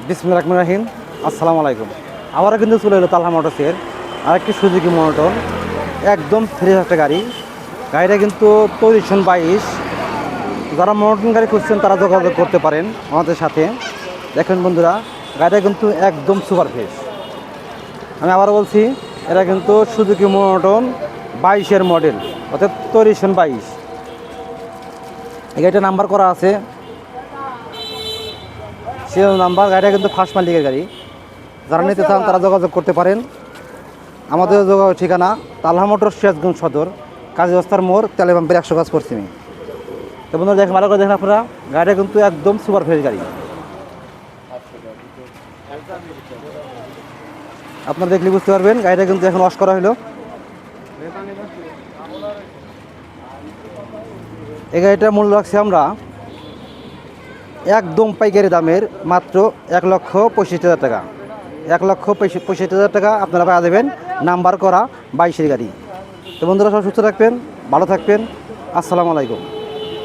বিসমিল্লাহির রহমানির রহিম। আসসালামু আলাইকুম। আবারও কিন্তু চলে এলো তালহা মোটরসের আরেকটি সুজুকি মনোটন, একদম ফ্রেশ একটা গাড়ি। গাড়িটা কিন্তু 2322। যারা মনোটন গাড়ি খুঁজছেন তারা যোগাযোগ করতে পারেন আমাদের সাথে। দেখেন বন্ধুরা, গাড়িটা কিন্তু একদম সুপার ফ্রেশ। আমি আবার বলছি, এটা কিন্তু সুজুকি মনোটন 22-এর মডেল, অর্থাৎ 2322। এই গাড়িটা নাম্বার করা আছে সিরিয়াল নাম্বার। গাড়িটা কিন্তু ফার্স্ট মালিকের গাড়ি। যারা নিতে চান তারা যোগাযোগ করতে পারেন। আমাদের যোগাযোগ ঠিকানা তালহা মোটর, সিরাজগঞ্জ সদর, কাজী রাস্তার মোড়, তেলে পাম্পের 100 কাজ পশ্চিমে। তো বন্ধুরা দেখেন, ভালো করে দেখেন আপনারা, গাড়িটা কিন্তু একদম সুপার ফ্রেশ গাড়ি। আপনারা দেখলে বুঝতে পারবেন, গাড়িটা কিন্তু এখন ওয়াশ করা হলো। এই গাড়িটার মূল্য রাখছি আমরা একদম পাইকারি দামের মাত্র 1,65,000 টাকা। 1,65,000 টাকা আপনারা পাওয়া দেবেন নাম্বার করা 22-এর গাড়ি। তো বন্ধুরা সব সুস্থ থাকবেন, ভালো থাকবেন। আসসালামু আলাইকুম।